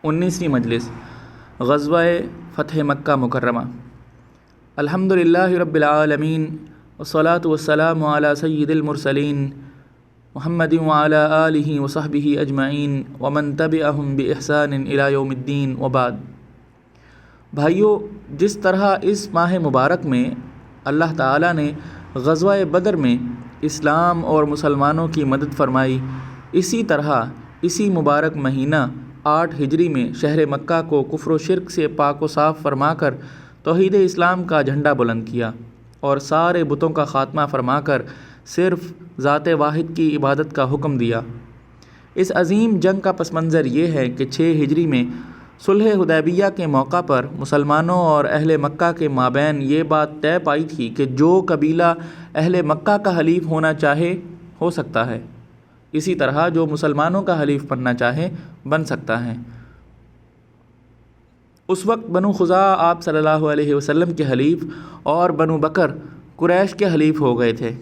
19ویں مجلس غزوہ فتح مکہ مکرمہ۔ الحمدللہ رب العالمین والصلاة والسلام علی سید المرسلین محمد وعلی آلہ وصحبہ اجمعین ومن تبعہم بإحسان الی یوم الدین وبعد۔ بھائیو، جس طرح اس ماہ مبارک میں اللہ تعالیٰ نے غزوہ بدر میں اسلام اور مسلمانوں کی مدد فرمائی، اسی طرح اسی مبارک مہینہ 8 ہجری میں شہر مکہ کو کفر و شرک سے پاک و صاف فرما کر توحید اسلام کا جھنڈا بلند کیا اور سارے بتوں کا خاتمہ فرما کر صرف ذات واحد کی عبادت کا حکم دیا۔ اس عظیم جنگ کا پس منظر یہ ہے کہ 6 ہجری میں صلح حدیبیہ کے موقع پر مسلمانوں اور اہل مکہ کے مابین یہ بات طے پائی تھی کہ جو قبیلہ اہل مکہ کا حلیف ہونا چاہے ہو سکتا ہے، اسی طرح جو مسلمانوں کا حلیف بننا چاہے بن سکتا ہے۔ اس وقت بنو خزاعہ آپ صلی اللہ علیہ وسلم کے حلیف اور بنو بکر قریش کے حلیف ہو گئے تھے۔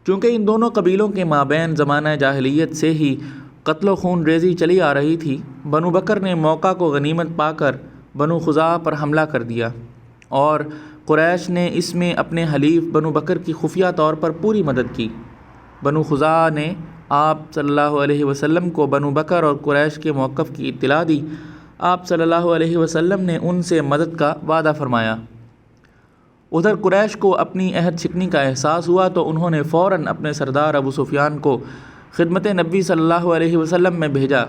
چونکہ ان دونوں قبیلوں کے مابین زمانہ جاہلیت سے ہی قتل و خون ریزی چلی آ رہی تھی، بنو بکر نے موقع کو غنیمت پا کر بنو خزاعہ پر حملہ کر دیا اور قریش نے اس میں اپنے حلیف بنو بکر کی خفیہ طور پر پوری مدد کی۔ بنو خزاعہ نے آپ صلی اللہ علیہ وسلم کو بنو بکر اور قریش کے موقف کی اطلاع دی۔ آپ صلی اللہ علیہ وسلم نے ان سے مدد کا وعدہ فرمایا۔ ادھر قریش کو اپنی عہد شکنی کا احساس ہوا تو انہوں نے فوراً اپنے سردار ابو سفیان کو خدمت نبی صلی اللہ علیہ وسلم میں بھیجا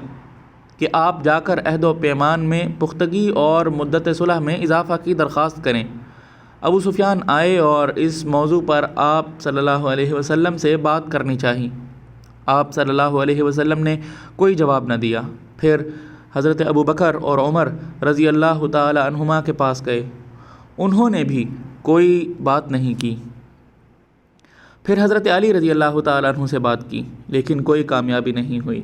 کہ آپ جا کر عہد و پیمان میں پختگی اور مدت صلح میں اضافہ کی درخواست کریں۔ ابو سفیان آئے اور اس موضوع پر آپ صلی اللہ علیہ وسلم سے بات کرنی چاہی۔ آپ صلی اللہ علیہ وسلم نے کوئی جواب نہ دیا۔ پھر حضرت ابو بکر اور عمر رضی اللہ تعالی عنہما کے پاس گئے، انہوں نے بھی کوئی بات نہیں کی۔ پھر حضرت علی رضی اللہ تعالی عنہ سے بات کی، لیکن کوئی کامیابی نہیں ہوئی،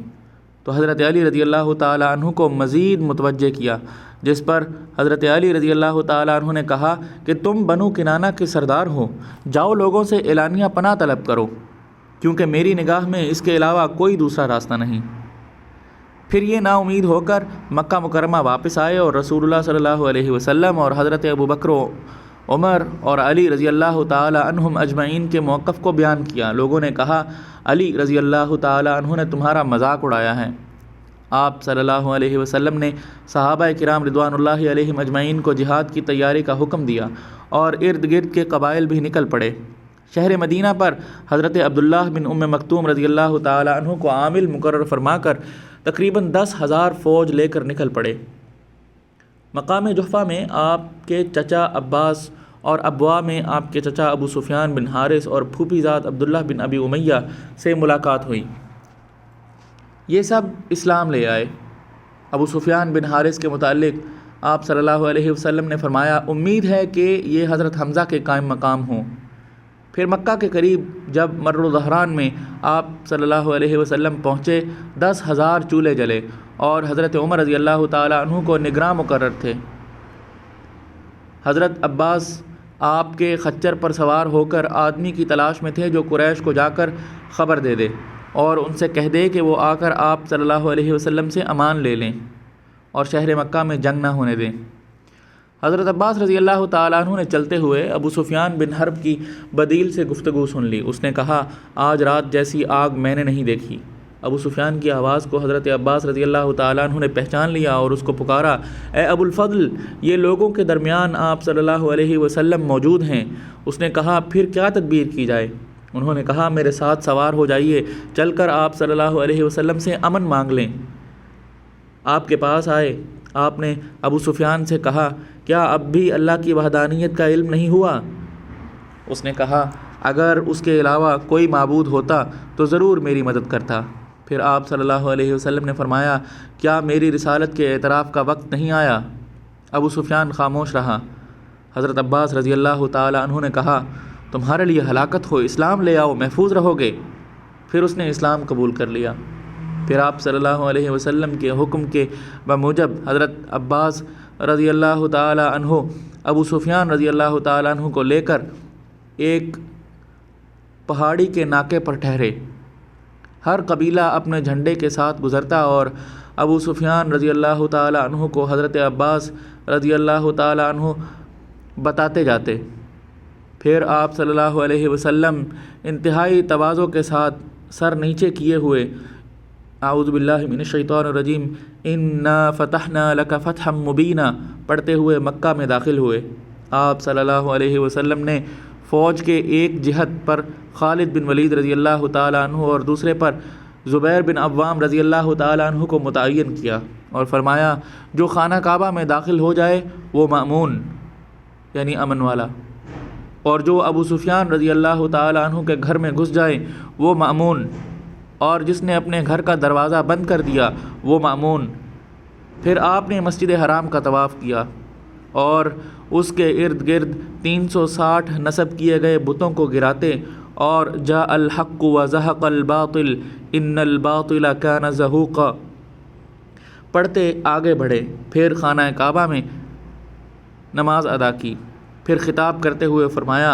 تو حضرت علی رضی اللہ تعالی عنہ کو مزید متوجہ کیا، جس پر حضرت علی رضی اللہ تعالی عنہ نے کہا کہ تم بنو کنانہ کے سردار ہو، جاؤ لوگوں سے اعلانیہ پناہ طلب کرو، کیونکہ میری نگاہ میں اس کے علاوہ کوئی دوسرا راستہ نہیں۔ پھر یہ نا امید ہو کر مکہ مکرمہ واپس آئے اور رسول اللہ صلی اللہ علیہ وسلم اور حضرت ابو بکر و عمر اور علی رضی اللہ تعالی عنہم اجمعین کے موقف کو بیان کیا۔ لوگوں نے کہا علی رضی اللہ تعالی عنہ نے تمہارا مذاق اڑایا ہے۔ آپ صلی اللہ علیہ وسلم نے صحابہ کرام رضوان اللہ علیہم اجمعین کو جہاد کی تیاری کا حکم دیا اور ارد گرد کے قبائل بھی نکل پڑے۔ شہر مدینہ پر حضرت عبداللہ بن ام مکتوم رضی اللہ تعالی عنہ کو عامل مقرر فرما کر تقریباً 10,000 فوج لے کر نکل پڑے۔ مقام جحفہ میں آپ کے چچا عباس اور ابوا میں آپ کے چچا ابو سفیان بن حارث اور پھوپھی زاد عبداللہ بن ابی امیہ سے ملاقات ہوئی۔ یہ سب اسلام لے آئے۔ ابو سفیان بن حارث کے متعلق آپ صلی اللہ علیہ وسلم نے فرمایا، امید ہے کہ یہ حضرت حمزہ کے قائم مقام ہوں۔ پھر مکہ کے قریب جب مر ظہران میں آپ صلی اللہ علیہ وسلم پہنچے، 10,000 چولہے جلے اور حضرت عمر رضی اللہ تعالی عنہ کو نگراں مقرر تھے۔ حضرت عباس آپ کے خچر پر سوار ہو کر آدمی کی تلاش میں تھے جو قریش کو جا کر خبر دے دے اور ان سے کہہ دے کہ وہ آ کر آپ صلی اللہ علیہ وسلم سے امان لے لیں اور شہر مکہ میں جنگ نہ ہونے دیں۔ حضرت عباس رضی اللہ تعالیٰ عنہ نے چلتے ہوئے ابو سفیان بن حرب کی بدیل سے گفتگو سن لی۔ اس نے کہا، آج رات جیسی آگ میں نے نہیں دیکھی۔ ابو سفیان کی آواز کو حضرت عباس رضی اللہ تعالیٰ عنہ نے پہچان لیا اور اس کو پکارا، اے ابو الفضل، یہ لوگوں کے درمیان آپ صلی اللہ علیہ وسلم موجود ہیں۔ اس نے کہا، پھر کیا تدبیر کی جائے؟ انہوں نے کہا، میرے ساتھ سوار ہو جائیے، چل کر آپ صلی اللہ علیہ وسلم سے امن مانگ لیں۔ آپ کے پاس آئے، آپ نے ابو سفیان سے کہا، کیا اب بھی اللہ کی وحدانیت کا علم نہیں ہوا؟ اس نے کہا، اگر اس کے علاوہ کوئی معبود ہوتا تو ضرور میری مدد کرتا۔ پھر آپ صلی اللہ علیہ وسلم نے فرمایا، کیا میری رسالت کے اعتراف کا وقت نہیں آیا؟ ابو سفیان خاموش رہا۔ حضرت عباس رضی اللہ تعالی عنہ نے کہا، تمہارے لیے ہلاکت ہو، اسلام لے آؤ، محفوظ رہو گے۔ پھر اس نے اسلام قبول کر لیا۔ پھر آپ صلی اللہ علیہ وسلم کے حکم کے بموجب حضرت عباس رضی اللہ تعالی عنہ ابو سفیان رضی اللہ تعالی عنہ کو لے کر ایک پہاڑی کے ناکے پر ٹھہرے۔ ہر قبیلہ اپنے جھنڈے کے ساتھ گزرتا اور ابو سفیان رضی اللہ تعالیٰ عنہ کو حضرت عباس رضی اللہ تعالیٰ عنہ بتاتے جاتے۔ پھر آپ صلی اللہ علیہ وسلم انتہائی تواضع کے ساتھ سر نیچے کیے ہوئے اعوذ باللہ من الشیطان الرجیم انا فتحنا لک فتحا مبینا پڑھتے ہوئے مکہ میں داخل ہوئے۔ آپ صلی اللہ علیہ وسلم نے فوج کے ایک جہت پر خالد بن ولید رضی اللہ تعالیٰ عنہ اور دوسرے پر زبیر بن عوام رضی اللہ تعالیٰ عنہ کو متعین کیا اور فرمایا جو خانہ کعبہ میں داخل ہو جائے وہ مأمون یعنی امن والا، اور جو ابو سفیان رضی اللہ تعالیٰ عنہ کے گھر میں گھس جائے وہ مأمون، اور جس نے اپنے گھر کا دروازہ بند کر دیا وہ مأمون۔ پھر آپ نے مسجد حرام کا طواف کیا اور اس کے ارد گرد 360 نصب کیے گئے بتوں کو گراتے اور جاء الحق وزہق الباطل ان الباطل کان زہوقا پڑھتے آگے بڑھے۔ پھر خانہ کعبہ میں نماز ادا کی، پھر خطاب کرتے ہوئے فرمایا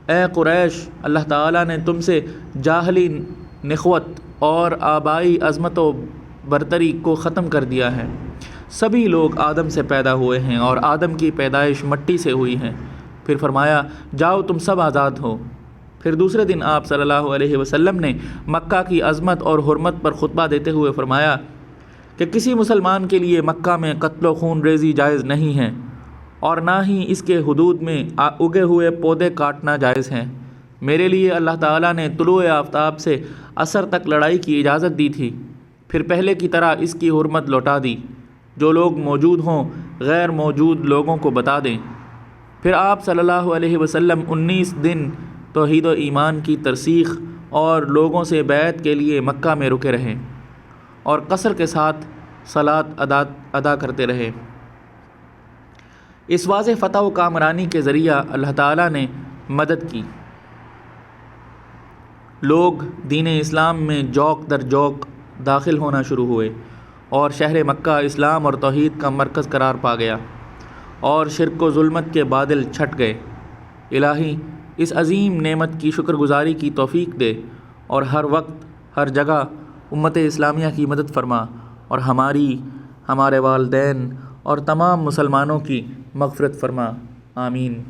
اے قریش، اللہ تعالیٰ نے تم سے جاہلی نخوت اور آبائی عظمت و برتری کو ختم کر دیا ہے۔ سبھی لوگ آدم سے پیدا ہوئے ہیں اور آدم کی پیدائش مٹی سے ہوئی ہے۔ پھر فرمایا جاؤ تم سب آزاد ہو۔ پھر دوسرے دن آپ صلی اللہ علیہ وسلم نے مکہ کی عظمت اور حرمت پر خطبہ دیتے ہوئے فرمایا کہ کسی مسلمان کے لیے مکہ میں قتل و خون ریزی جائز نہیں ہے اور نہ ہی اس کے حدود میں اگے ہوئے پودے کاٹنا جائز ہیں۔ میرے لیے اللہ تعالیٰ نے طلوع آفتاب سے عصر تک لڑائی کی اجازت دی تھی، پھر پہلے کی طرح اس کی حرمت لوٹا دی۔ جو لوگ موجود ہوں غیر موجود لوگوں کو بتا دیں۔ پھر آپ صلی اللہ علیہ وسلم 19 دن توحید و ایمان کی ترسیخ اور لوگوں سے بیعت کے لیے مکہ میں رکے رہے اور قصر کے ساتھ صلاۃ ادا کرتے رہے۔ اس واضح فتح و کامرانی کے ذریعہ اللہ تعالیٰ نے مدد کی۔ لوگ دین اسلام میں جوق در جوق داخل ہونا شروع ہوئے اور شہر مکہ اسلام اور توحید کا مرکز قرار پا گیا اور شرک و ظلمت کے بادل چھٹ گئے۔ الہی اس عظیم نعمت کی شکر گزاری کی توفیق دے اور ہر وقت ہر جگہ امت اسلامیہ کی مدد فرما اور ہماری، ہمارے والدین اور تمام مسلمانوں کی مغفرت فرما، آمین۔